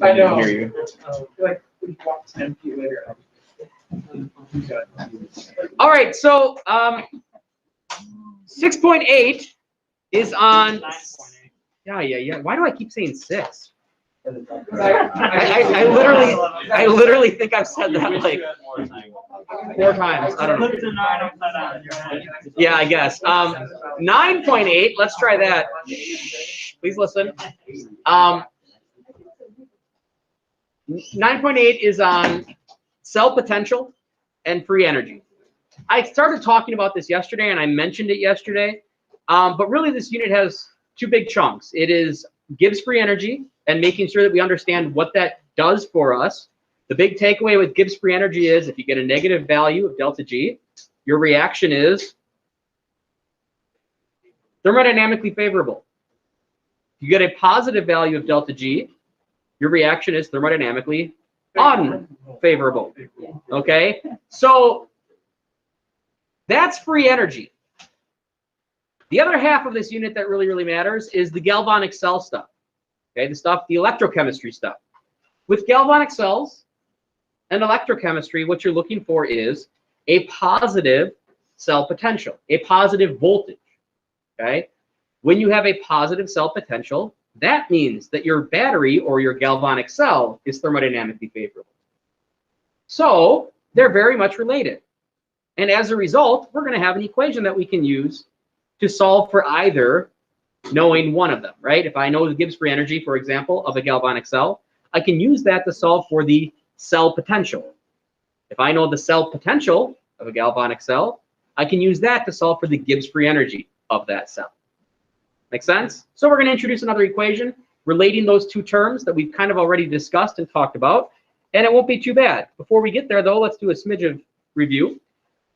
I know. Hear you. Like, we walked 10 feet later. All right, so 6.8 is on. Yeah. Why do I keep saying 6? I literally think I've said that like 4 times. I don't know. Yeah, I guess. 9.8. Let's try that. Please listen. 9.8 is on cell potential and free energy. I started talking about this yesterday, and I mentioned it yesterday. But really, this unit has 2 big chunks. It is Gibbs free energy and making sure that we understand what that does for us. The big takeaway with Gibbs free energy is if you get a negative value of delta G, your reaction is thermodynamically favorable. If you get a positive value of delta G, your reaction is thermodynamically unfavorable. Okay? So that's free energy. The other half of this unit that really matters is the galvanic cell stuff. Okay, the electrochemistry stuff. With galvanic cells and electrochemistry, what you're looking for is a positive cell potential, a positive voltage. Okay? When you have a positive cell potential, that means that your battery or your galvanic cell is thermodynamically favorable. So they're very much related. And as a result, we're going to have an equation that we can use to solve for either knowing one of them, right? If I know the Gibbs free energy, for example, of a galvanic cell, I can use that to solve for the cell potential. If I know the cell potential of a galvanic cell, I can use that to solve for the Gibbs free energy of that cell. Make sense? So we're going to introduce another equation relating those 2 terms that we've kind of already discussed and talked about, and it won't be too bad. Before we get there, though, let's do a smidge of review.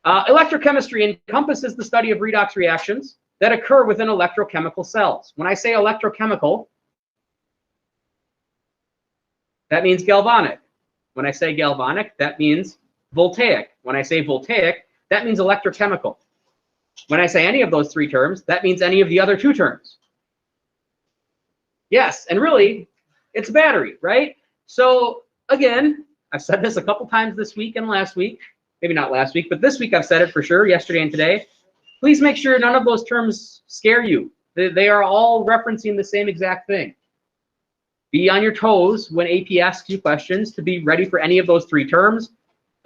Electrochemistry encompasses the study of redox reactions that occur within electrochemical cells. When I say electrochemical, that means galvanic. When I say galvanic, that means voltaic. When I say voltaic, that means electrochemical. When I say any of those 3 terms, that means any of the other 2 terms. Yes, and really, it's battery, right? So again, I've said this a couple times this week and last week. Maybe not last week, but this week I've said it for sure, yesterday and today. Please make sure none of those terms scare you. They are all referencing the same exact thing. Be on your toes when AP asks you questions to be ready for any of those 3 terms,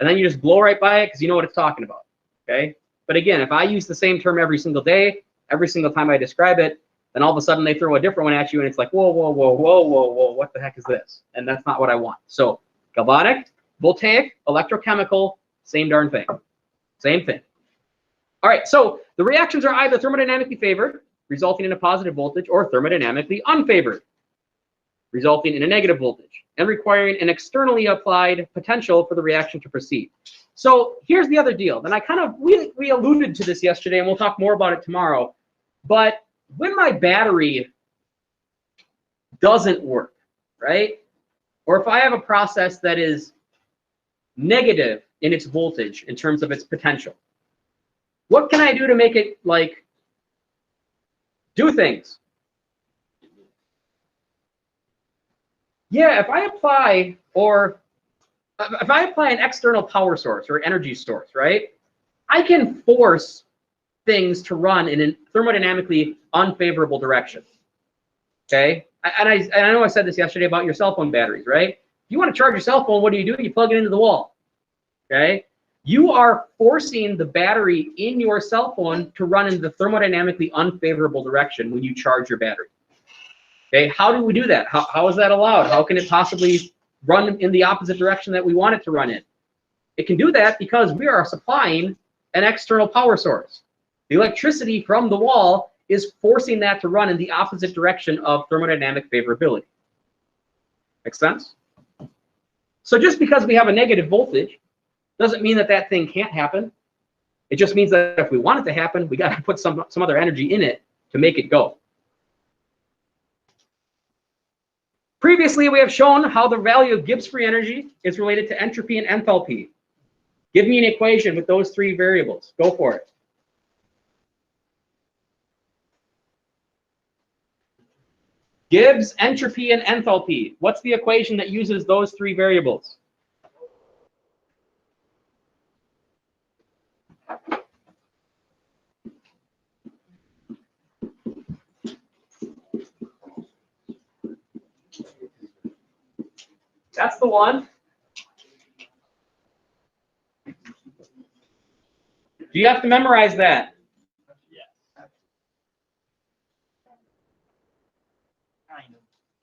and then you just blow right by it because you know what it's talking about, okay? But again, if I use the same term every single day, every single time I describe it, then all of a sudden they throw a different one at you, and it's like, whoa, what the heck is this? And that's not what I want. So galvanic, voltaic, electrochemical, same darn thing. Same thing. All right, so the reactions are either thermodynamically favored, resulting in a positive voltage, or thermodynamically unfavored, resulting in a negative voltage, and requiring an externally applied potential for the reaction to proceed. So here's the other deal. And we alluded to this yesterday, and we'll talk more about it tomorrow. But when my battery doesn't work, right? Or if I have a process that is negative in its voltage in terms of its potential, what can I do to make it like do things? Yeah, if I apply an external power source or energy source, right, I can force things to run in a thermodynamically unfavorable direction. Okay, and I know I said this yesterday about your cell phone batteries, right? If you want to charge your cell phone, what do? You plug it into the wall. Okay, you are forcing the battery in your cell phone to run in the thermodynamically unfavorable direction when you charge your battery. Okay, how do we do that? How is that allowed? How can it possibly run in the opposite direction that we want it to run in? It can do that because we are supplying an external power source. The electricity from the wall is forcing that to run in the opposite direction of thermodynamic favorability. Make sense? So just because we have a negative voltage doesn't mean that that thing can't happen. It just means that if we want it to happen, we got to put some other energy in it to make it go. Previously, we have shown how the value of Gibbs free energy is related to entropy and enthalpy. Give me an equation with those 3 variables. Go for it. Gibbs, entropy, and enthalpy. What's the equation that uses those three variables? That's the one. Do you have to memorize that?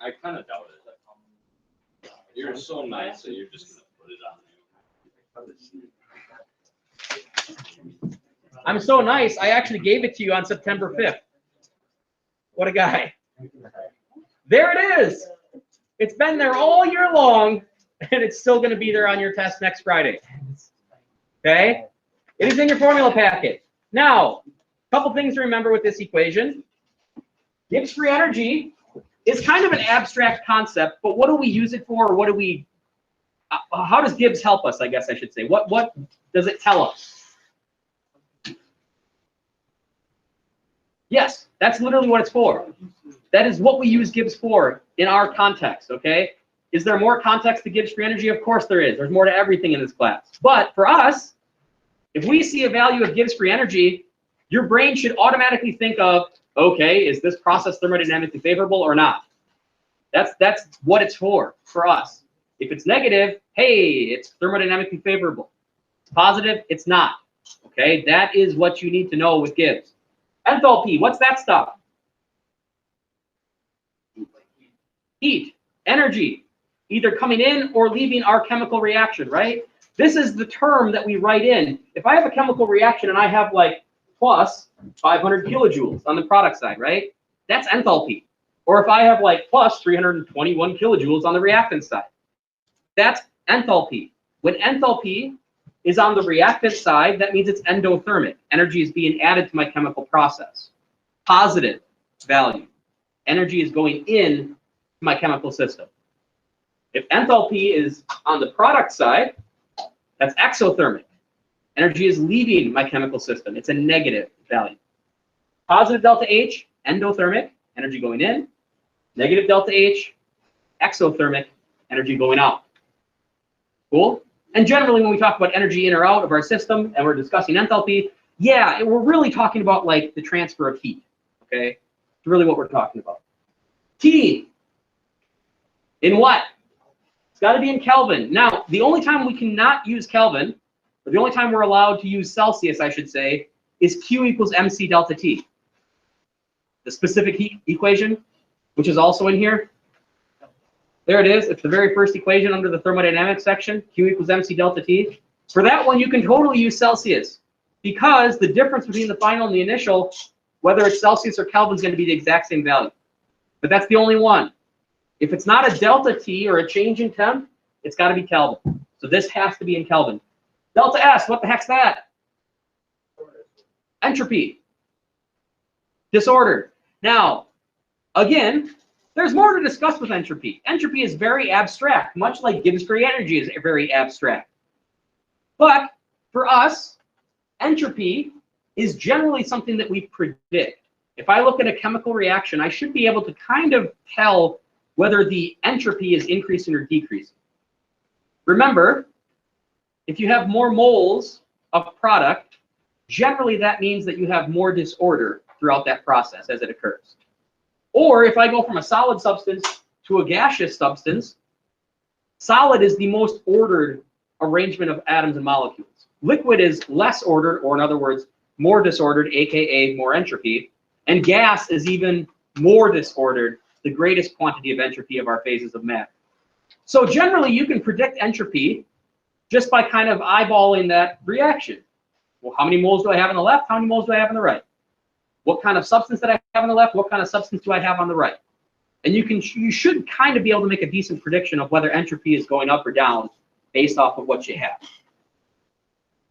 I kind of doubt it. You're so nice, so you're just gonna put it on. I'm so nice, I actually gave it to you on September 5th. What a guy. There it is. It's been there all year long, and it's still going to be there on your test next Friday. Okay? It is in your formula packet. Now, a couple things to remember with this equation. Gibbs free energy is kind of an abstract concept, but what do we use it for? Or what do we, how does Gibbs help us, I guess I should say? What does it tell us? Yes, that's literally what it's for. That is what we use Gibbs for in our context, okay? Is there more context to Gibbs free energy? Of course there is. There's more to everything in this class. But for us, if we see a value of Gibbs free energy, your brain should automatically think of, okay, is this process thermodynamically favorable or not? That's what it's for us. If it's negative, hey, it's thermodynamically favorable. It's positive, it's not. Okay, that is what you need to know with Gibbs. Enthalpy, what's that stuff? Heat, energy, either coming in or leaving our chemical reaction, right? This is the term that we write in. If I have a chemical reaction and I have like plus 500 kilojoules on the product side, right? That's enthalpy. Or if I have like plus 321 kilojoules on the reactant side, that's enthalpy. When enthalpy is on the reactant side, that means it's endothermic. Energy is being added to my chemical process. Positive value. Energy is going in to my chemical system. If enthalpy is on the product side, that's exothermic. Energy is leaving my chemical system. It's a negative value. Positive delta H, endothermic, energy going in. Negative delta H, exothermic, energy going out. Cool? And generally, when we talk about energy in or out of our system and we're discussing enthalpy, yeah, we're really talking about like the transfer of heat. Okay? It's really what we're talking about. T. In what? It's got to be in Kelvin. Now, the only time we cannot use Kelvin, or the only time we're allowed to use Celsius, I should say, is Q equals MC delta T. The specific heat equation, which is also in here. There it is. It's the very first equation under the thermodynamics section, Q equals MC delta T. For that one, you can totally use Celsius because the difference between the final and the initial, whether it's Celsius or Kelvin, is going to be the exact same value. But that's the only one. If it's not a delta T or a change in temp, it's got to be Kelvin. So this has to be in Kelvin. Delta S, what the heck's that? Entropy. Disorder. Now, again, there's more to discuss with entropy. Entropy is very abstract, much like Gibbs free energy is very abstract. But for us, entropy is generally something that we predict. If I look at a chemical reaction, I should be able to kind of tell whether the entropy is increasing or decreasing. Remember, if you have more moles of product, generally that means that you have more disorder throughout that process as it occurs. Or if I go from a solid substance to a gaseous substance, solid is the most ordered arrangement of atoms and molecules. Liquid is less ordered, or in other words, more disordered, aka more entropy. And gas is even more disordered, the greatest quantity of entropy of our phases of matter. So generally, you can predict entropy just by kind of eyeballing that reaction. Well, how many moles do I have on the left? How many moles do I have on the right? What kind of substance did I have on the left? What kind of substance do I have on the right? And you should kind of be able to make a decent prediction of whether entropy is going up or down based off of what you have.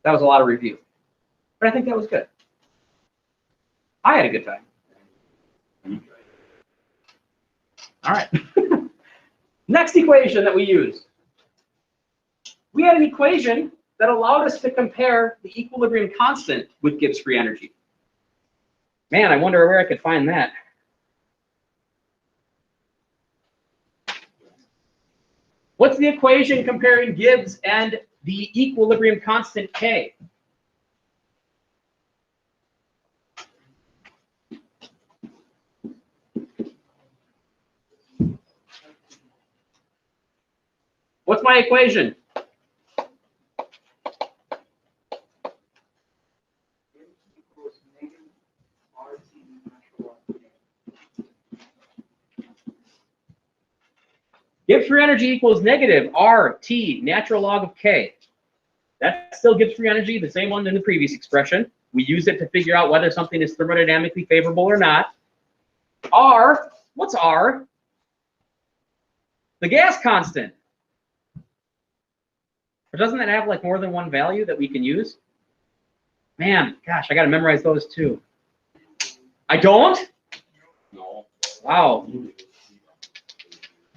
That was a lot of review, but I think that was good. I had a good time. All right. Next equation that we used. We had an equation that allowed us to compare the equilibrium constant with Gibbs free energy. Man, I wonder where I could find that. What's the equation comparing Gibbs and the equilibrium constant K? What's my equation? Gibbs free energy equals negative RT, natural log of K. That still Gibbs free energy, the same one in the previous expression. We use it to figure out whether something is thermodynamically favorable or not. R, what's R? The gas constant. Or doesn't that have like more than one value that we can use? Man, gosh, I got to memorize those too. I don't? No. Wow.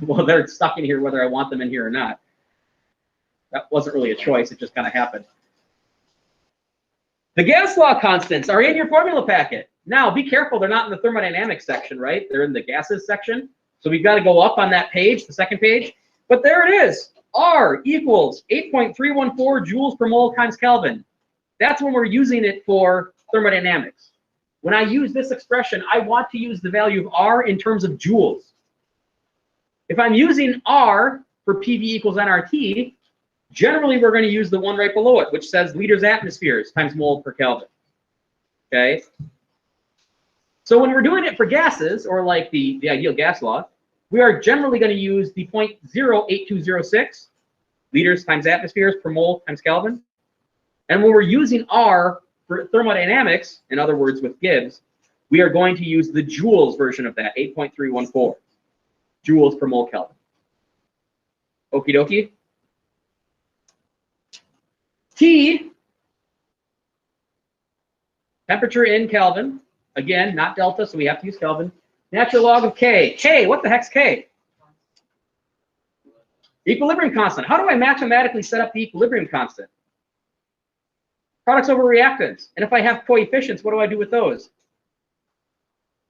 Well, they're stuck in here whether I want them in here or not. That wasn't really a choice. It just kind of happened. The gas law constants are in your formula packet. Now, be careful. They're not in the thermodynamics section, right? They're in the gases section. So we've got to go up on that page, the second page. But there it is. R equals 8.314 joules per mole times Kelvin. That's when we're using it for thermodynamics. When I use this expression, I want to use the value of R in terms of joules. If I'm using R for PV equals nRT, generally we're going to use the one right below it, which says liters atmospheres times mole per Kelvin. Okay? So when we're doing it for gases, or like the ideal gas law, we are generally going to use the 0.08206 liters times atmospheres per mole times Kelvin. And when we're using R for thermodynamics, in other words with Gibbs, we are going to use the joules version of that, 8.314 joules per mole Kelvin. Okie dokie. T, temperature in Kelvin. Again, not delta, so we have to use Kelvin. Natural log of K. K, what the heck's K? Equilibrium constant. How do I mathematically set up the equilibrium constant? Products over reactants. And if I have coefficients, what do I do with those?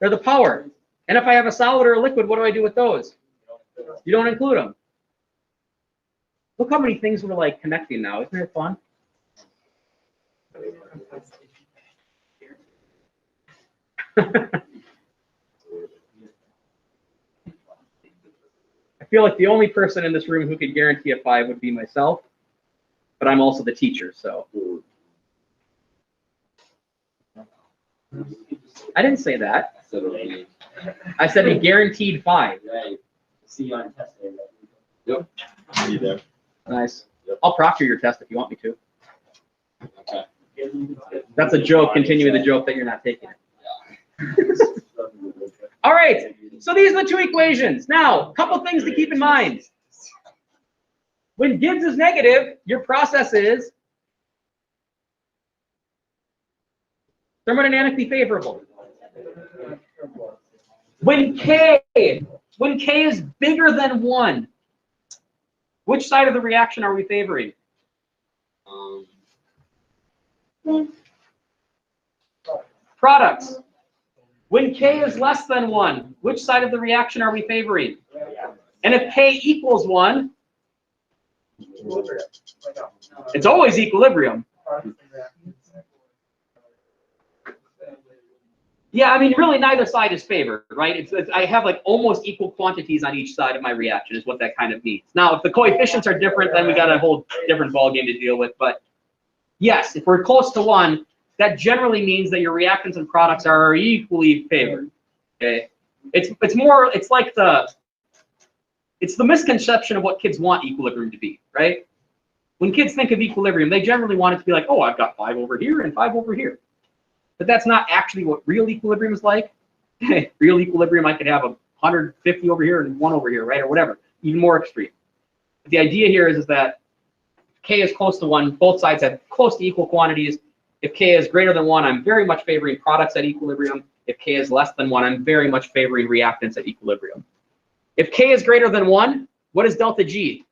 They're the power. And if I have a solid or a liquid, what do I do with those? You don't include them. Look how many things we're like connecting now. Isn't it fun? I feel like the only person in this room who could guarantee a 5 would be myself, but I'm also the teacher, so. I didn't say that. I said a guaranteed 5. Right. See you on test day. Yep. Be there. Nice. Yep. I'll proctor your test if you want me to. Okay. That's a joke, continuing the joke that you're not taking it. All right, so these are the two equations. Now, a couple things to keep in mind. When Gibbs is negative, your process is thermodynamically favorable. When K is bigger than 1, which side of the reaction are we favoring? Products. When K is less than 1, which side of the reaction are we favoring? And if K equals 1, it's always equilibrium. Yeah, I mean, really, neither side is favored, right? I have like almost equal quantities on each side of my reaction is what that kind of means. Now, if the coefficients are different, then we got a whole different ballgame to deal with. But yes, if we're close to 1, that generally means that your reactants and products are equally favored. Okay, it's the misconception of what kids want equilibrium to be, right? When kids think of equilibrium, they generally want it to be like, oh, I've got 5 over here and 5 over here. But that's not actually what real equilibrium is like. Real equilibrium, I could have 150 over here and 1 over here, right, or whatever, even more extreme. But the idea here is that K is close to 1. Both sides have close to equal quantities. If K is greater than 1, I'm very much favoring products at equilibrium. If K is less than 1, I'm very much favoring reactants at equilibrium. If K is greater than 1, what is delta G?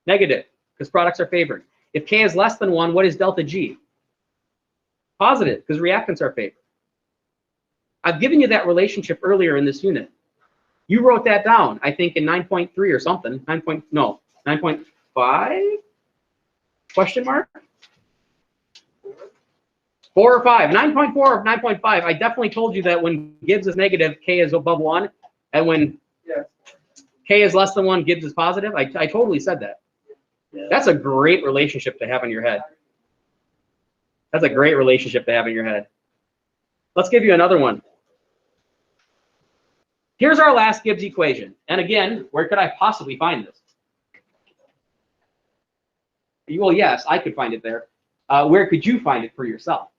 Negative, because products are favored. If K is less than 1, what is delta G? Positive, because reactants are favored. I've given you that relationship earlier in this unit. You wrote that down, I think, in 9.3 or something. 9.5? Question mark? 4 or 5. 9.4 or 9.5. I definitely told you that when Gibbs is negative, K is above 1. And when K is less than 1, Gibbs is positive. I totally said that. That's a great relationship to have in your head. That's a great relationship to have in your head. Let's give you another one. Here's our last Gibbs equation. And again, where could I possibly find this? Well, yes, I could find it there. Where could you find it for yourself?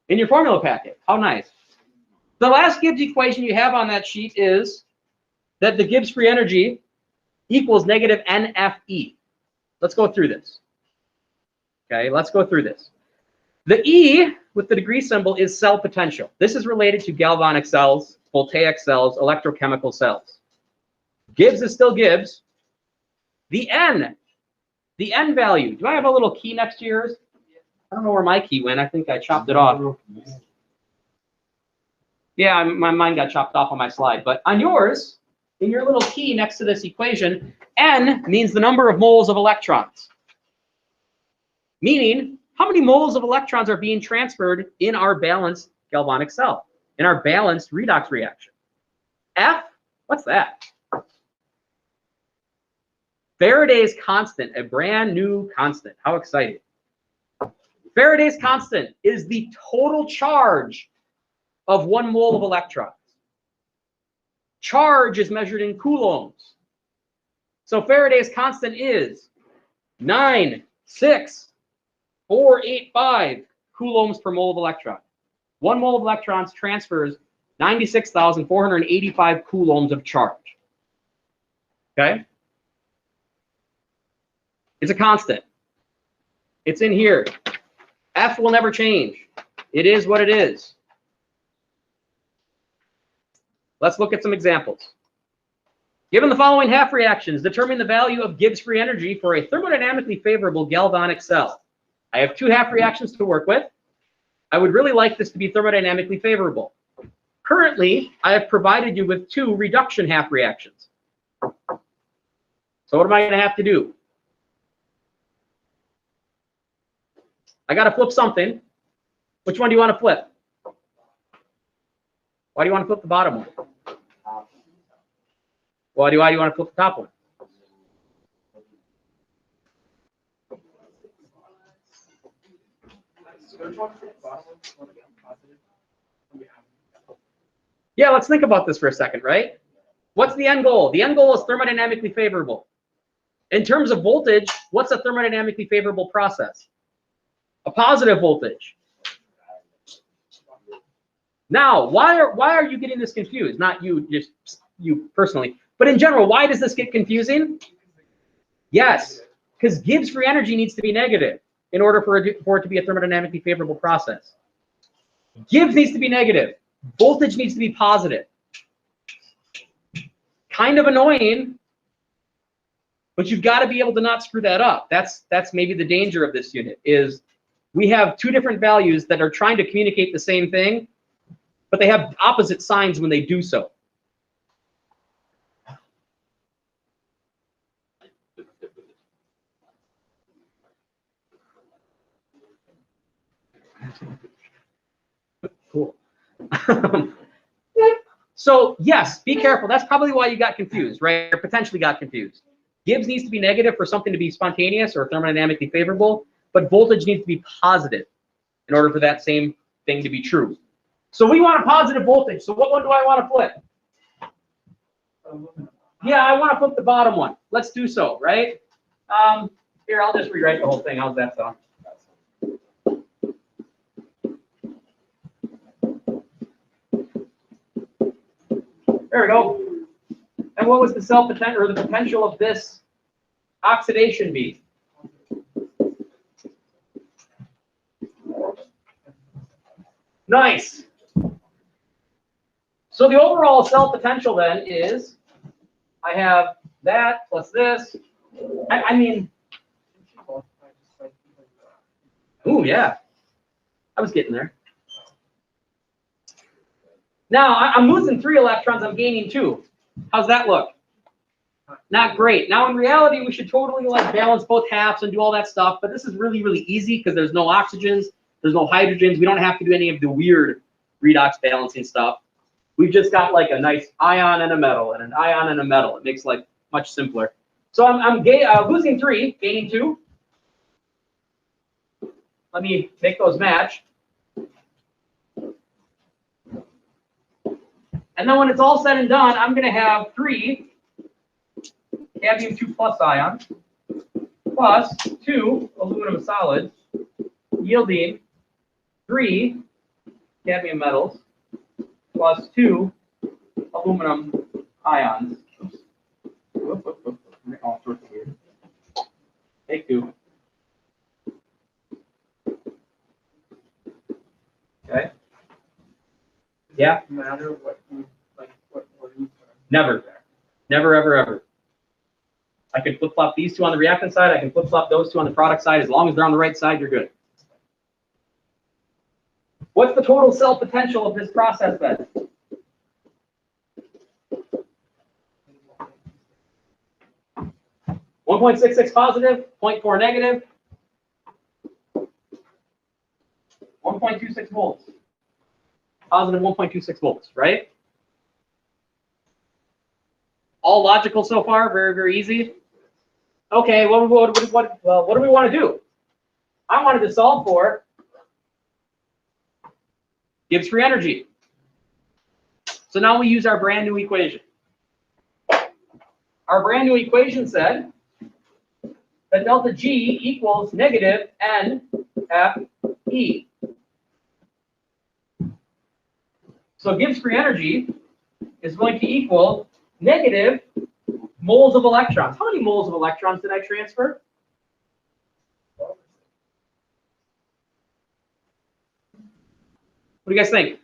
In your formula packet. How nice. The last Gibbs equation you have on that sheet is that the Gibbs free energy equals negative NFE. Let's go through this. Okay, let's go through this. The E with the degree symbol is cell potential. This is related to galvanic cells, voltaic cells, electrochemical cells. Gibbs is still Gibbs. The N value. Do I have a little key next to yours? I don't know where my key went. I think I chopped it off. Yeah, mine got chopped off on my slide. But on yours, in your little key next to this equation, N means the number of moles of electrons. Meaning, how many moles of electrons are being transferred in our balanced galvanic cell, in our balanced redox reaction? F, what's that? Faraday's constant, a brand new constant. How exciting. Faraday's constant is the total charge of 1 mole of electrons. Charge is measured in coulombs. So Faraday's constant is 9.6485 coulombs per mole of electron. 1 mole of electrons transfers 96,485 coulombs of charge. Okay? It's a constant. It's in here. F will never change. It is what it is. Let's look at some examples. Given the following half reactions, determine the value of Gibbs free energy for a thermodynamically favorable galvanic cell. I have 2 half reactions to work with. I would really like this to be thermodynamically favorable. Currently, I have provided you with 2 reduction half reactions. So what am I going to have to do? I got to flip something. Which one do you want to flip? Why do you want to flip the bottom one? Why do you want to flip the top one? Yeah, let's think about this for a second, right? What's the end goal? The end goal is thermodynamically favorable. In terms of voltage, what's a thermodynamically favorable process? A positive voltage. Now, why are you getting this confused? Not you, just you personally, but in general, why does this get confusing? Yes, because Gibbs free energy needs to be negative in order for it to be a thermodynamically favorable process. Gibbs needs to be negative. Voltage needs to be positive. Kind of annoying, but you've got to be able to not screw that up. That's maybe the danger of this unit, is we have 2 different values that are trying to communicate the same thing, but they have opposite signs when they do so. Cool. So yes, be careful. That's probably why you got confused, right? Or potentially got confused. Gibbs needs to be negative for something to be spontaneous or thermodynamically favorable, but voltage needs to be positive in order for that same thing to be true. So we want a positive voltage. So what one do I want to flip? Yeah, I want to flip the bottom one. Let's do so, right? Here, I'll just rewrite the whole thing. How's that sound? There we go. And what was the cell potential, or the potential of this oxidation be? Nice. So the overall cell potential then is, I have that plus this. I mean, ooh, yeah. I was getting there. Now, I'm losing 3 electrons, I'm gaining 2. How's that look? Not great. Now, in reality, we should totally like balance both halves and do all that stuff, but this is really, really easy because there's no oxygens, there's no hydrogens. We don't have to do any of the weird redox balancing stuff. We've just got like a nice ion and a metal and an ion and a metal. It makes life much simpler. So I'm losing 3, gaining 2. Let me make those match. And then when it's all said and done, I'm going to have 3 cadmium 2 plus ions plus 2 aluminum solids, yielding 3 cadmium metals plus 2 aluminum ions. All sorts of weird. Take 2. Okay. Yeah. Matter what you like, what you Never. Never, ever, ever. I can flip-flop these 2 on the reactant side. I can flip-flop those 2 on the product side. As long as they're on the right side, you're good. What's the total cell potential of this process then? .66 positive, 0.4 negative, 1.26 volts. Positive 1.26 volts, right? All logical so far, very, very easy. Okay, what do we want to do? I wanted to solve for Gibbs free energy. So now we use our brand new equation. Our brand new equation said that delta G equals negative NFE. So Gibbs free energy is going to equal negative moles of electrons. How many moles of electrons did I transfer? What do you guys think?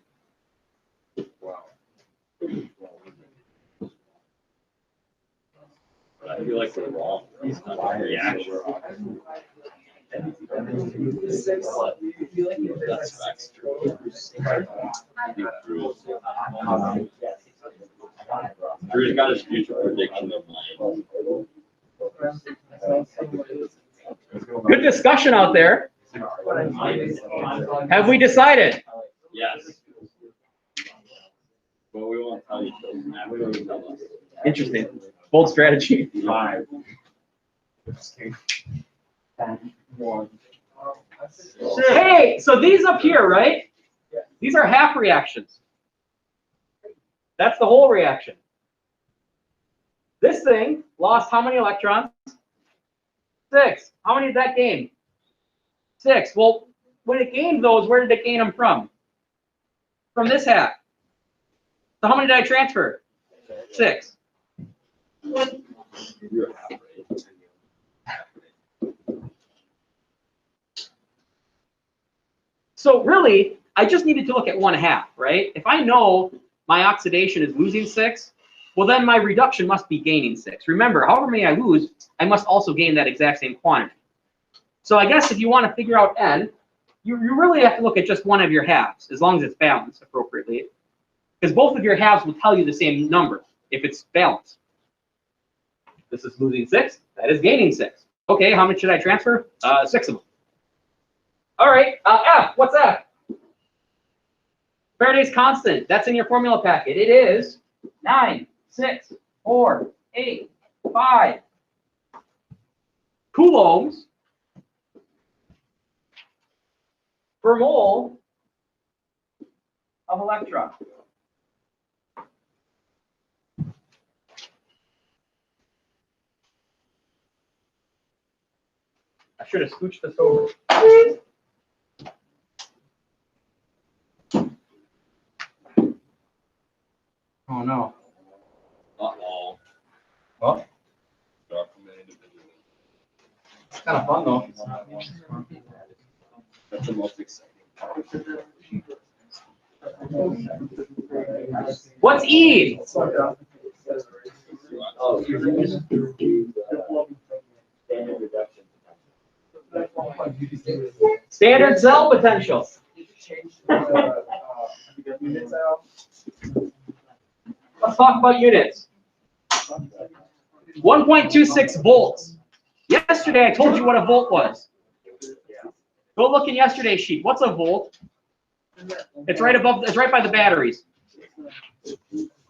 Wow. I feel like we're wrong. Reaction. That's facts. Drew's got his future prediction of mine. Good discussion out there. Have we decided? Yes. But we won't tell you till after you tell us. Interesting. Bold strategy. 5. Hey, so these up here, right? These are half reactions. That's the whole reaction. This thing lost how many electrons? 6. How many did that gain? 6. Well, when it gained those, where did it gain them from? From this half. So how many did I transfer? 6. You're half right. So really, I just needed to look at 1/2, right? If I know my oxidation is losing 6, well then my reduction must be gaining 6. Remember, however many I lose, I must also gain that exact same quantity. So I guess if you want to figure out N, you really have to look at just one of your halves, as long as it's balanced appropriately. Because both of your halves will tell you the same number if it's balanced. This is losing 6, that is gaining 6. Okay, how much should I transfer? 6 of them. All right, F, what's F? Faraday's constant, that's in your formula packet. It is 9, 6, 4, 8, 5 coulombs per mole of electron. I should have scooched this over. Oh no. Uh-oh. Well, it's kind of fun though. That's the most exciting. What's E? Standard cell potential. Units out. Let's talk about units. 1.26 volts. Yesterday I told you what a volt was. Go look in yesterday's sheet. What's a volt? It's right above. It's right by the batteries.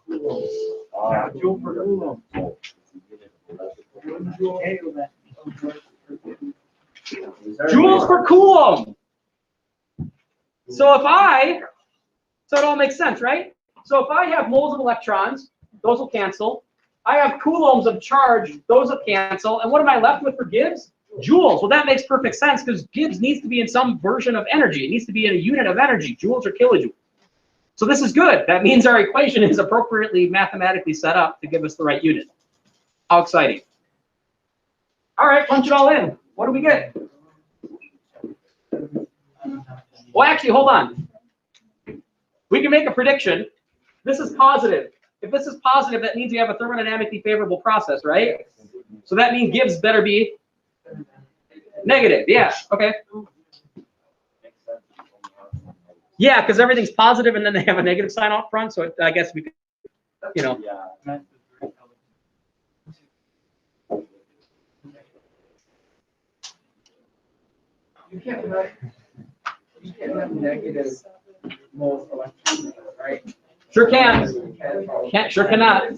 Joule per coulomb. Joules per coulomb. So it all makes sense, right? So if I have moles of electrons, those will cancel. I have coulombs of charge, those will cancel. And what am I left with for Gibbs? Joules. Well, that makes perfect sense because Gibbs needs to be in some version of energy. It needs to be in a unit of energy, joules or kilojoules. So this is good. That means our equation is appropriately mathematically set up to give us the right unit. How exciting. All right, punch it all in. What do we get? Well, actually, hold on. We can make a prediction. This is positive. If this is positive, that means you have a thermodynamically favorable process, right? So that means Gibbs better be negative. Yeah, okay. Yeah, because everything's positive and then they have a negative sign out front. So I guess we could, you know. You can't have negative moles of electrons, right? Sure can. Sure cannot.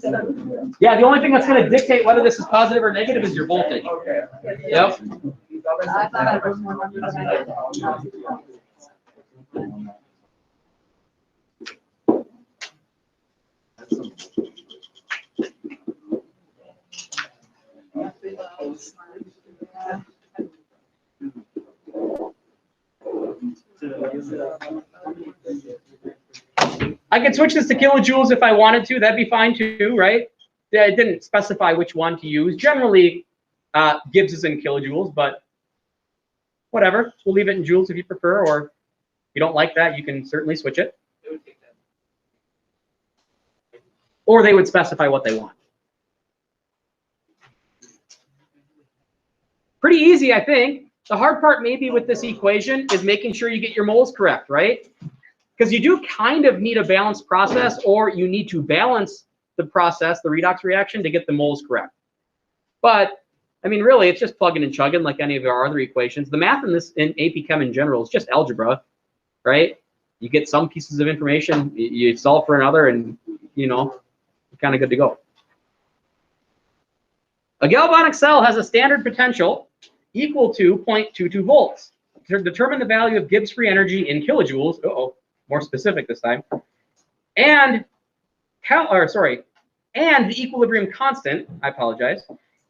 Yeah, the only thing that's going to dictate whether this is positive or negative is your voltage. Okay. Yep. I thought it was more than that. I could switch this to kilojoules if I wanted to. That'd be fine too, right? Yeah, it didn't specify which one to use. Generally, Gibbs is in kilojoules, but whatever. We'll leave it in joules if you prefer, or if you don't like that, you can certainly switch it. Or they would specify what they want. Pretty easy, I think. The hard part maybe with this equation is making sure you get your moles correct, right? Because you do kind of need a balanced process, or you need to balance the process, the redox reaction, to get the moles correct. But, I mean, really, it's just plugging and chugging like any of our other equations. The math in this, in AP Chem in general, is just algebra, right? You get some pieces of information, you solve for another, and, you know, you're kind of good to go. A galvanic cell has a standard potential equal to 0.22 volts. To determine the value of Gibbs free energy in kilojoules, more specific this time, and the equilibrium constant, I apologize,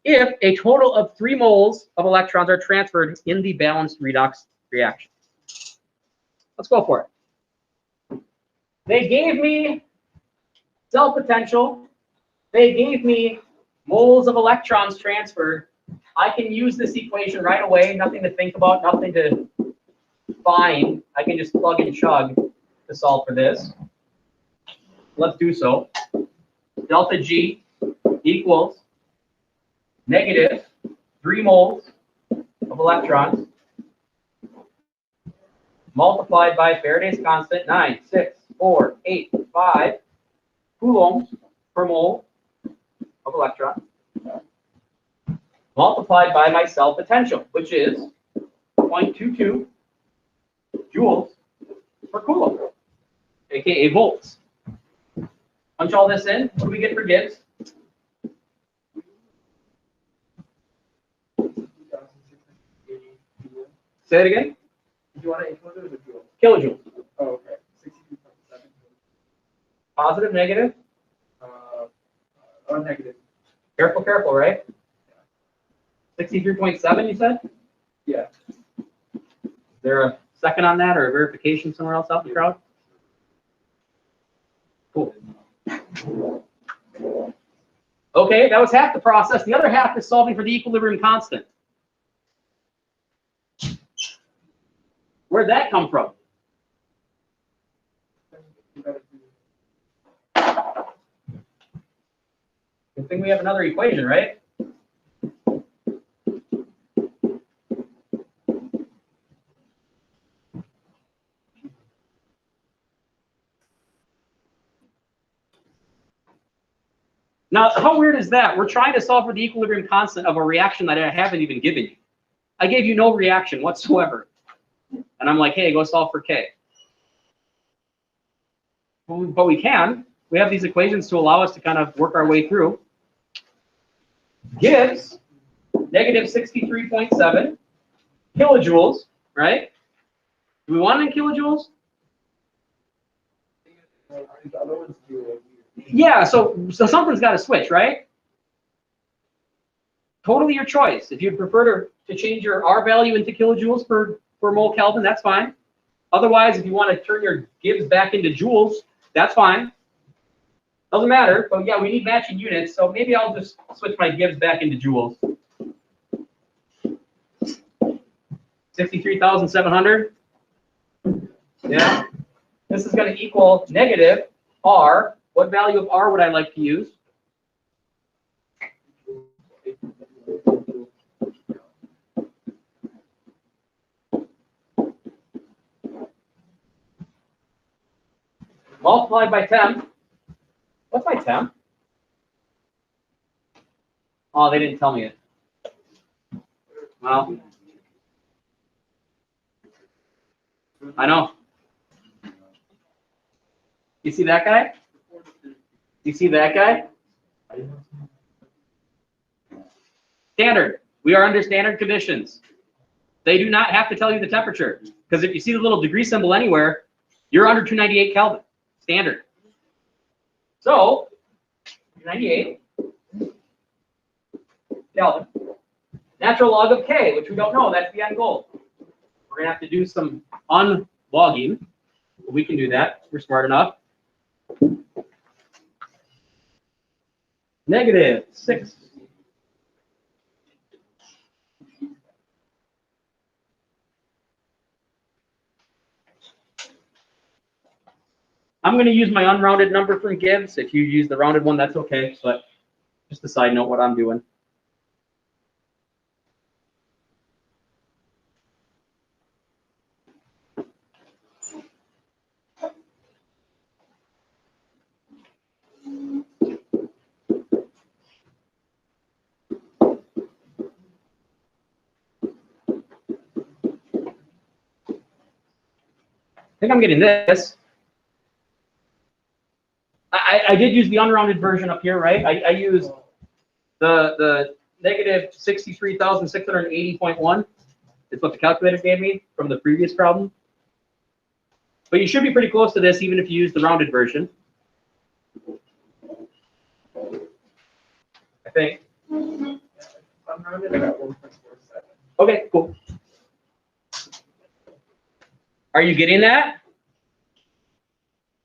if a total of 3 moles of electrons are transferred in the balanced redox reaction. Let's go for it. They gave me cell potential. They gave me moles of electrons transferred. I can use this equation right away, nothing to think about, nothing to find. I can just plug and chug to solve for this. Let's do so. Delta G equals negative 3 moles of electrons multiplied by Faraday's constant, 9.6485 coulombs per mole of electron, multiplied by my cell potential, which is 0.22 joules per coulomb, aka volts. Punch all this in. What do we get for Gibbs? Say it again. Do you want to include it or joule? Kilojoules. Oh, okay. 62.7. Positive, negative? Negative. Careful, careful, right? 63.7, you said? Yeah. Is there a second on that or a verification somewhere else out in the crowd? Cool. Okay, that was half the process. The other half is solving for the equilibrium constant. Where'd that come from? Good thing we have another equation, right? Now, how weird is that? We're trying to solve for the equilibrium constant of a reaction that I haven't even given you. I gave you no reaction whatsoever. And I'm like, hey, go solve for K. But we can. We have these equations to allow us to kind of work our way through. Gives negative 63.7 kilojoules, right? Do we want it in kilojoules? The other ones do. Yeah, so something's got to switch, right? Totally your choice. If you prefer to change your R value into kilojoules per mole Kelvin, that's fine. Otherwise, if you want to turn your Gibbs back into joules, that's fine. Doesn't matter, but yeah, we need matching units, so maybe I'll just switch my Gibbs back into joules. 63,700. Yeah. This is going to equal negative R. What value of R would I like to use? Multiplied by 10. What's my temp? Oh, they didn't tell me it. Well, I know. You see that guy? You see that guy? Standard. We are under standard conditions. They do not have to tell you the temperature, because if you see the little degree symbol anywhere, you're under 298 Kelvin. Standard. So, 298 Kelvin. Natural log of K, which we don't know, that's the end goal. We're going to have to do some unlogging. We can do that. We're smart enough. Negative 6. I'm going to use my unrounded number from Gibbs. If you use the rounded one, that's okay. But just a side note what I'm doing. I think I'm getting this. I did use the unrounded version up here, right? I used the negative 63,680.1 is what the calculator gave me from the previous problem. But you should be pretty close to this even if you use the rounded version. I think. I'm rounded at 1.47. Okay, cool. Are you getting that?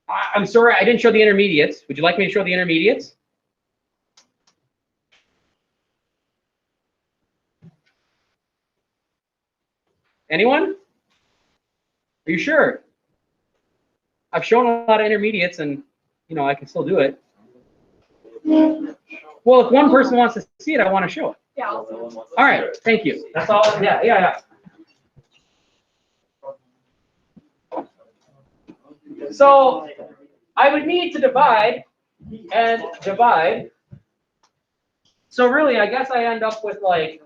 I'm sorry, I didn't show the intermediates. Would you like me to show the intermediates? Anyone? Are you sure? I've shown a lot of intermediates and, you know, I can still do it. Well, if one person wants to see it, I want to show it. Yeah. All right, thank you. That's all. Yeah. So I would need to divide and divide. So really, I guess I end up with like,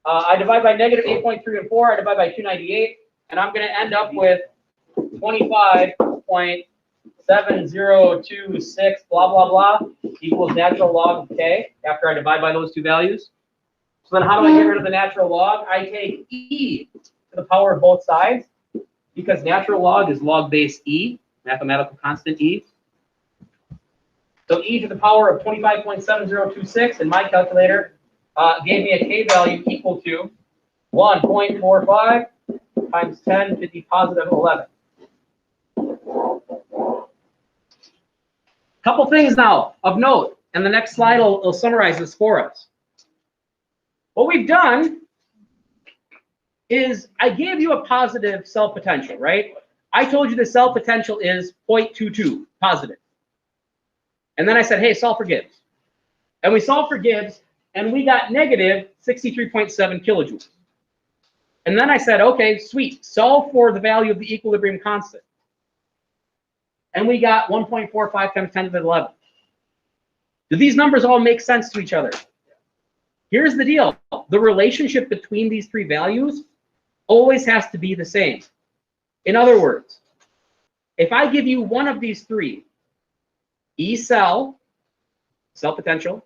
I divide by negative 8.3 and 4, I divide by 298, and I'm going to end up with 25.7026 blah, blah, blah equals natural log of K after I divide by those two values. So then how do I get rid of the natural log? I take e to the power of both sides, because natural log is log base e, mathematical constant e. So e to the power of 25.7026 in my calculator gave me a K value equal to 1.45 times 10 to the positive 11. Couple things now of note, and the next slide will summarize this for us. What we've done is I gave you a positive cell potential, right? I told you the cell potential is 0.22 positive. And then I said, hey, solve for Gibbs. And we solved for Gibbs, and we got negative 63.7 kilojoules. And then I said, okay, sweet, solve for the value of the equilibrium constant. And we got 1.45 times 10 to the 11. Do these numbers all make sense to each other? Here's the deal. The relationship between these three values always has to be the same. In other words, if I give you one of these three, E cell potential,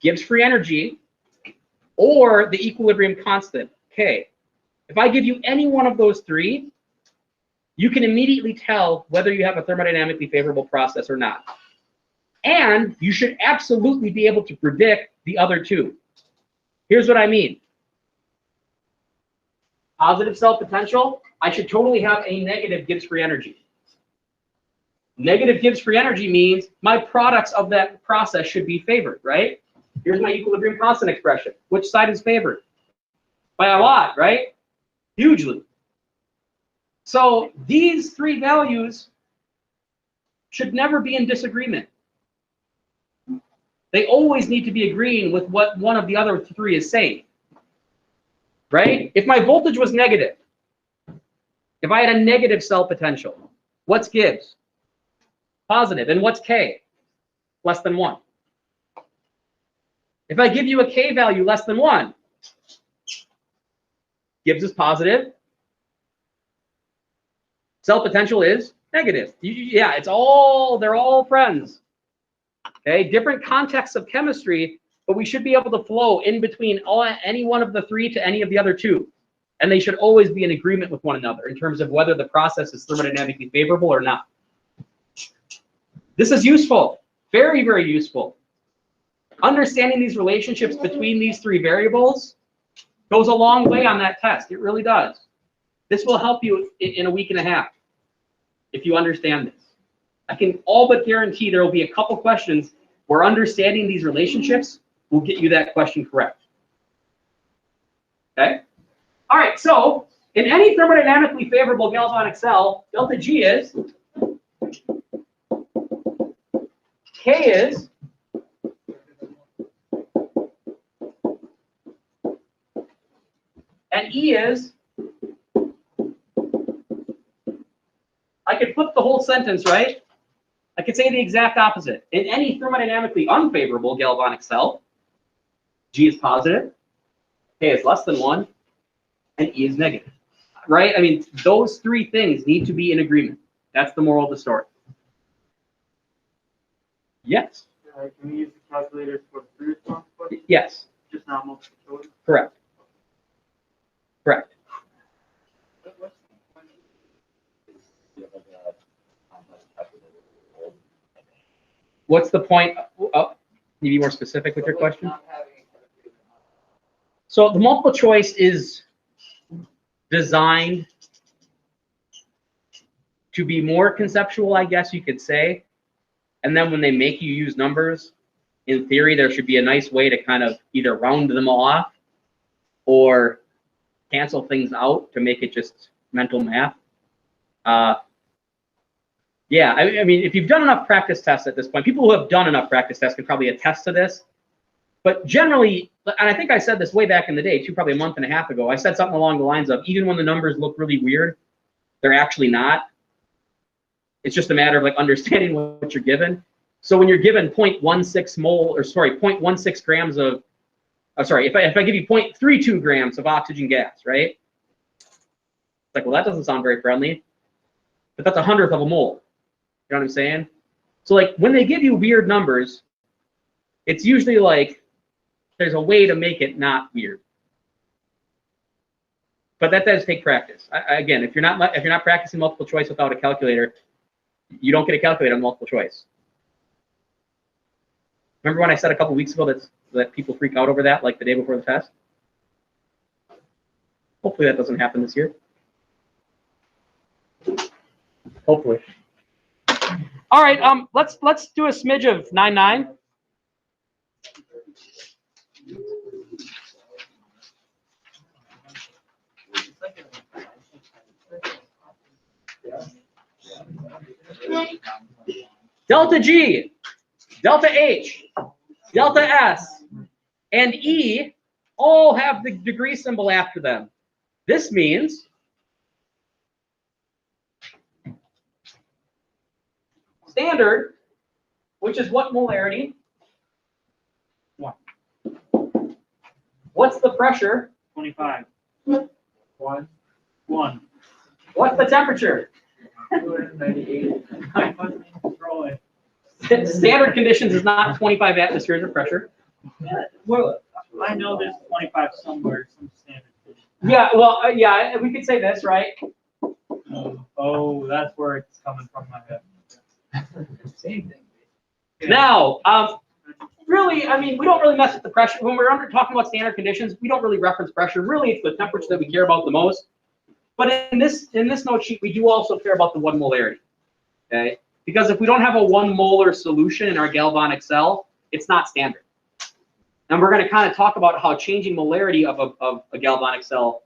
Gibbs free energy, or the equilibrium constant, K. If I give you any one of those three, you can immediately tell whether you have a thermodynamically favorable process or not. And you should absolutely be able to predict the other two. Here's what I mean. Positive cell potential, I should totally have a negative Gibbs free energy. Negative Gibbs free energy means my products of that process should be favored, right? Here's my equilibrium constant expression. Which side is favored? By a lot, right? Hugely. So these three values should never be in disagreement. They always need to be agreeing with what one of the other three is saying, right? If my voltage was negative, if I had a negative cell potential, what's Gibbs? Positive. And what's K? Less than 1. If I give you a K value less than 1, Gibbs is positive. Cell potential is negative. Yeah, they're all friends. Okay, different contexts of chemistry, but we should be able to flow in between any one of the three to any of the other two. And they should always be in agreement with one another in terms of whether the process is thermodynamically favorable or not. This is useful, very, very useful. Understanding these relationships between these three variables goes a long way on that test. It really does. This will help you in a week and a half if you understand this. I can all but guarantee there will be a couple questions where understanding these relationships will get you that question correct. Okay? All right, so in any thermodynamically favorable galvanic cell, delta G is, K is, and E is, I could flip the whole sentence, right? I could say the exact opposite. In any thermodynamically unfavorable galvanic cell, G is positive, K is less than 1, and E is negative. Right? I mean, those three things need to be in agreement. That's the moral of the story. Yes. Can we use the calculator for the free response question? Yes. Just not multiple choice? Correct. Correct. What's the point? Oh, can you be more specific with your question? So the multiple choice is designed to be more conceptual, I guess you could say. And then when they make you use numbers, in theory, there should be a nice way to kind of either round them off or cancel things out to make it just mental math. Yeah, I mean, if you've done enough practice tests at this point, people who have done enough practice tests can probably attest to this. But generally, and I think I said this way back in the day, too, probably a month and a half ago, I said something along the lines of, even when the numbers look really weird, they're actually not. It's just a matter of like understanding what you're given. So when you're given 0.16 mole, or sorry, 0.16 grams of, if I give you 0.32 grams of oxygen gas, right? It's like, well, that doesn't sound very friendly, but that's 1/100th of a mole. You know what I'm saying? So like when they give you weird numbers, it's usually like there's a way to make it not weird. But that does take practice. Again, if you're not practicing multiple choice without a calculator, you don't get a calculator on multiple choice. Remember when I said a couple weeks ago that people freak out over that, like the day before the test? Hopefully that doesn't happen this year. Hopefully. All right, let's do a smidge of 9-9. Delta G, delta H, delta S, and E all have the degree symbol after them. This means standard, which is what molarity? What's the pressure? 25. One. What's the temperature? 298. I wasn't even controlling. Standard conditions is not 25 atmospheres of pressure. Well, I know there's 25 somewhere, some standard. Yeah, well, yeah, we could say this, right? Oh, that's where it's coming from my head. Same thing. Now, really, I mean, we don't really mess with the pressure. When we're talking about standard conditions, we don't really reference pressure. Really, it's the temperature that we care about the most. But in this note sheet, we do also care about the 1 molarity, okay? Because if we don't have a 1 molar solution in our galvanic cell, it's not standard. And we're going to kind of talk about how changing molarity of a galvanic cell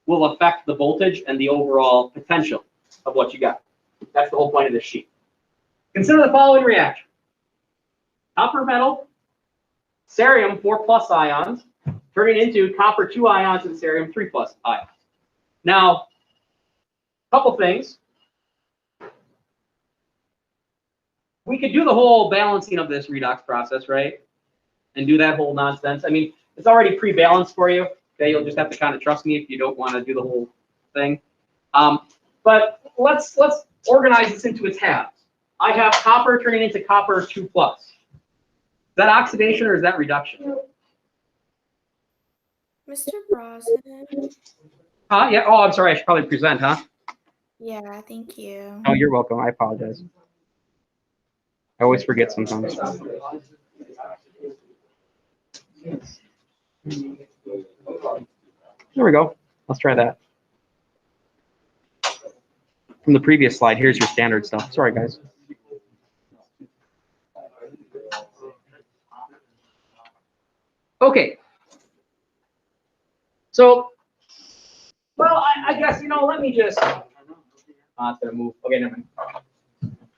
will affect the voltage and the overall potential of what you got. That's the whole point of this sheet. Consider the following reaction. Copper metal, cerium 4+ ions, turning into copper 2 ions and cerium 3+ ions. Now, a couple things. We could do the whole balancing of this redox process, right? And do that whole nonsense. I mean, it's already pre-balanced for you. Okay, you'll just have to kind of trust me if you don't want to do the whole thing. But let's organize this into its halves. I have copper turning into copper 2+. Is that oxidation or is that reduction? Mr. Brosnan? Yeah. Oh, I'm sorry. I should probably present, huh? Yeah, thank you. Oh, you're welcome. I apologize. I always forget sometimes. There we go. Let's try that. From the previous slide, here's your standard stuff. Sorry, guys. Okay. So, well, I guess, let me just, it's gonna move. Okay, never mind.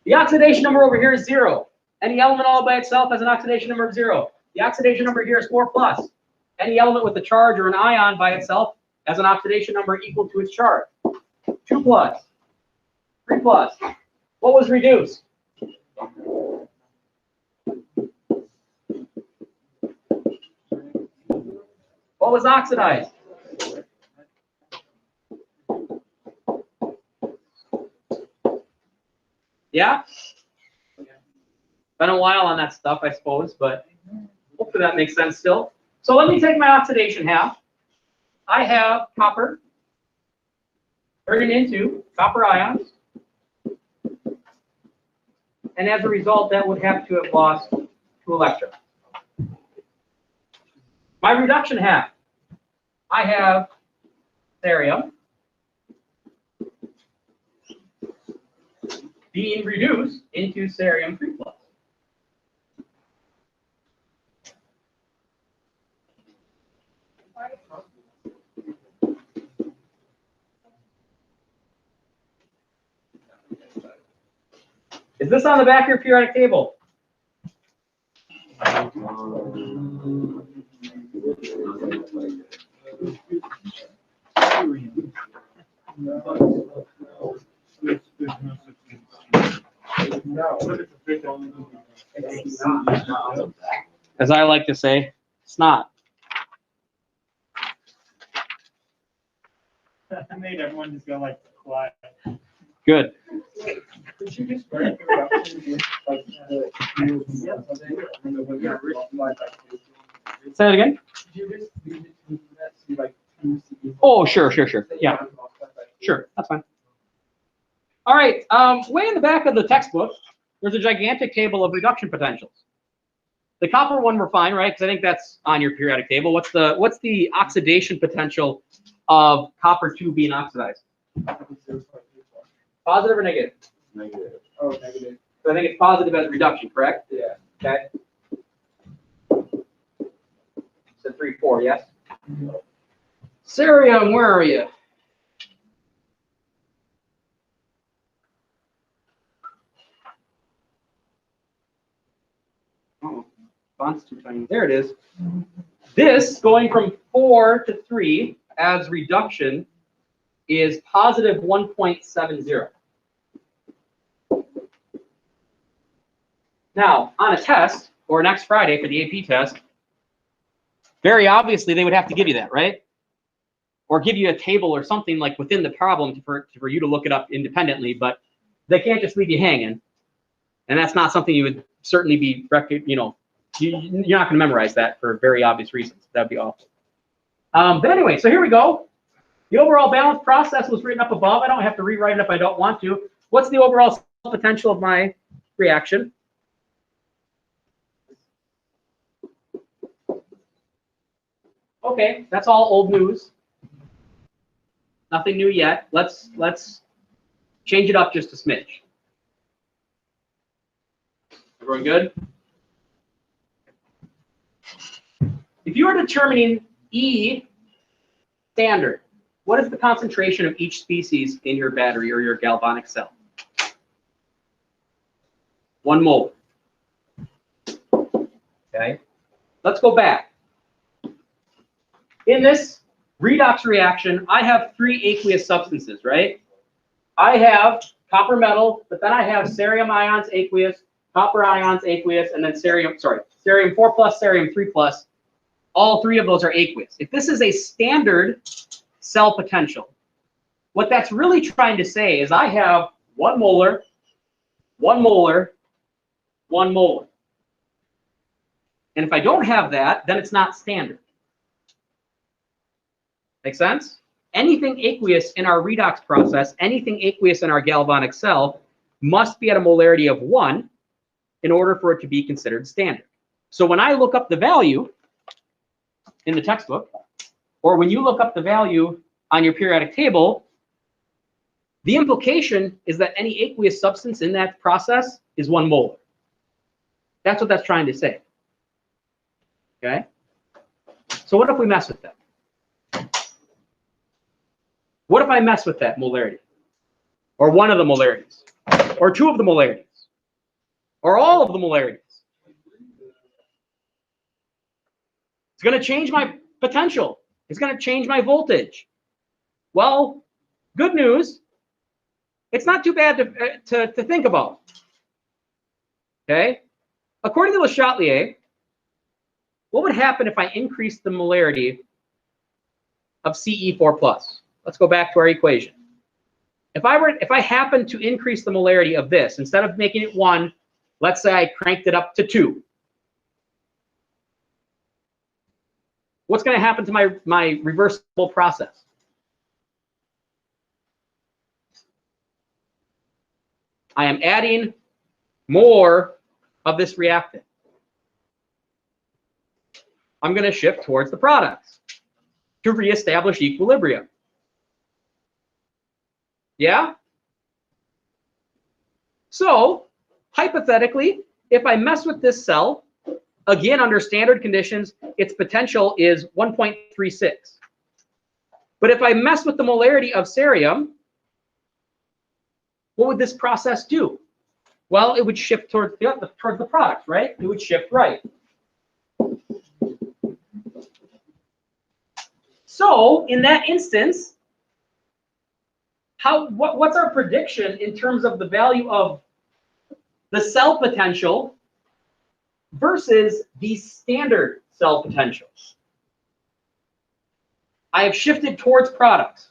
The oxidation number over here is 0. Any element all by itself has an oxidation number of 0. The oxidation number here is 4+. Any element with a charge or an ion by itself has an oxidation number equal to its charge. 2+, 3+. What was reduced? What was oxidized? Yeah? Been a while on that stuff, I suppose, but hopefully that makes sense still. So let me take my oxidation half. I have copper turning into copper ions. And as a result, that would have to have lost 2 electrons. My reduction half, I have cerium being reduced into cerium 3+. Is this on the back of your periodic table? As I like to say, it's not. I made everyone just go like quiet. Good. Could you just break it up into like the Say that again? Could you just leave it to that to like 2 CE? Oh, sure. Yeah, sure. That's fine. All right. Way in the back of the textbook, there's a gigantic table of reduction potentials. The copper one we're fine, right? Because I think that's on your periodic table. What's the oxidation potential of copper 2 being oxidized? Positive or negative? Negative. Oh, negative. So I think it's positive as reduction, correct? Yeah. Okay. So 3, 4, yes? Cerium, where are you? Oh, font's too tiny. There it is. This, going from 4 to 3 as reduction, is positive 1.70. Now, on a test, or next Friday for the AP test, Very obviously, they would have to give you that, right? Or give you a table or something like within the problem for you to look it up independently, but they can't just leave you hanging. And that's not something you would certainly be, you know, you're not going to memorize that for very obvious reasons. That'd be awful. But anyway, so here we go. The overall balance process was written up above. I don't have to rewrite it if I don't want to. What's the overall potential of my reaction? Okay, that's all old news. Nothing new yet. Let's change it up just a smidge. Everyone good? If you are determining E standard, what is the concentration of each species in your battery or your galvanic cell? 1 mole. Okay. Let's go back. In this redox reaction, I have 3 aqueous substances, right? I have copper metal, but then I have cerium ions aqueous, copper ions aqueous, and then cerium 4+, cerium 3+. All 3 of those are aqueous. If this is a standard cell potential, what that's really trying to say is I have 1 molar, 1 molar, 1 molar. And if I don't have that, then it's not standard. Make sense? Anything aqueous in our redox process, anything aqueous in our galvanic cell must be at a molarity of 1 in order for it to be considered standard. So when I look up the value in the textbook, or when you look up the value on your periodic table, the implication is that any aqueous substance in that process is 1 molar. That's what that's trying to say. Okay? So what if we mess with that? What if I mess with that molarity? Or one of the molarities? Or 2 of the molarities? Or all of the molarities? It's going to change my potential. It's going to change my voltage. Well, good news. It's not too bad to think about. Okay? According to Le Chatelier, what would happen if I increased the molarity of Ce4+? Let's go back to our equation. If I happen to increase the molarity of this, instead of making it 1, let's say I cranked it up to 2. What's going to happen to my reversible process? I am adding more of this reactant. I'm going to shift towards the products to reestablish equilibrium. Yeah? So, hypothetically, if I mess with this cell, again, under standard conditions, its potential is 1.36. But if I mess with the molarity of cerium, what would this process do? Well, it would shift towards the products, right? It would shift right. So, in that instance, what's our prediction in terms of the value of the cell potential versus the standard cell potential? I have shifted towards products.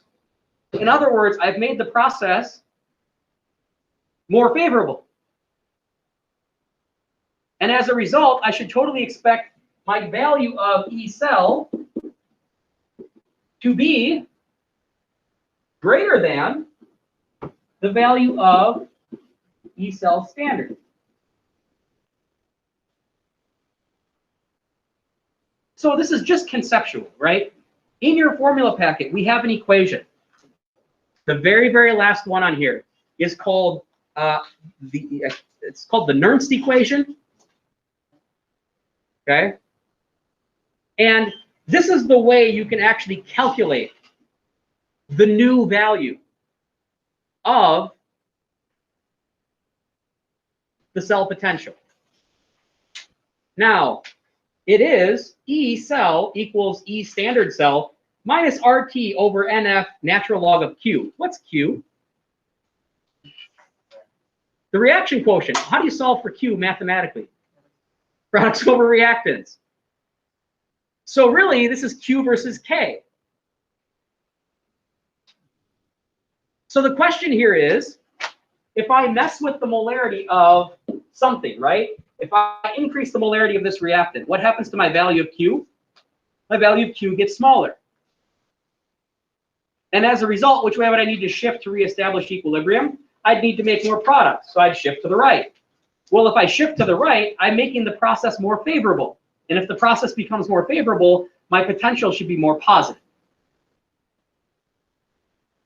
In other words, I've made the process more favorable. And as a result, I should totally expect my value of E cell to be greater than the value of E cell standard. So this is just conceptual, right? In your formula packet, we have an equation. The very, very last one on here is called it's called the Nernst equation. Okay? And this is the way you can actually calculate the new value of the cell potential. Now, it is E cell equals E standard cell minus RT over NF natural log of Q. What's Q? The reaction quotient. How do you solve for Q mathematically? Products over reactants. So really, this is Q versus K. So the question here is, if I mess with the molarity of something, right? If I increase the molarity of this reactant, what happens to my value of Q? My value of Q gets smaller. And as a result, which way would I need to shift to reestablish equilibrium? I'd need to make more products, so I'd shift to the right. Well, if I shift to the right, I'm making the process more favorable. And if the process becomes more favorable, my potential should be more positive.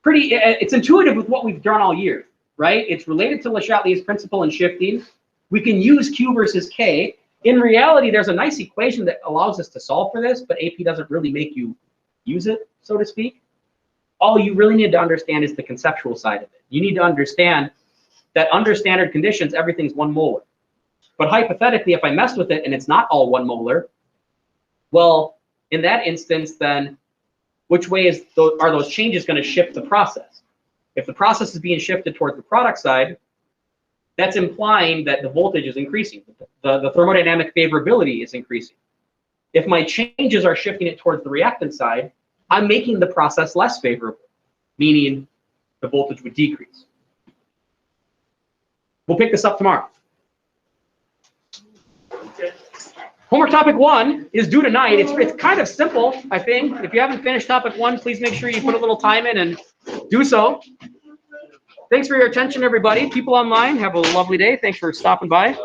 It's intuitive with what we've done all year, right? It's related to Le Chatelier's principle in shifting. We can use Q versus K. In reality, there's a nice equation that allows us to solve for this, but AP doesn't really make you use it, so to speak. All you really need to understand is the conceptual side of it. You need to understand that under standard conditions, everything's 1 molar. But hypothetically, if I mess with it and it's not all 1 molar, well, in that instance, then which way are those changes going to shift the process? If the process is being shifted towards the product side, that's implying that the voltage is increasing. The thermodynamic favorability is increasing. If my changes are shifting it towards the reactant side, I'm making the process less favorable, meaning the voltage would decrease. We'll pick this up tomorrow. Homework topic 1 is due tonight. It's kind of simple, I think. If you haven't finished topic 1, please make sure you put a little time in and do so. Thanks for your attention, everybody. People online, have a lovely day. Thanks for stopping by.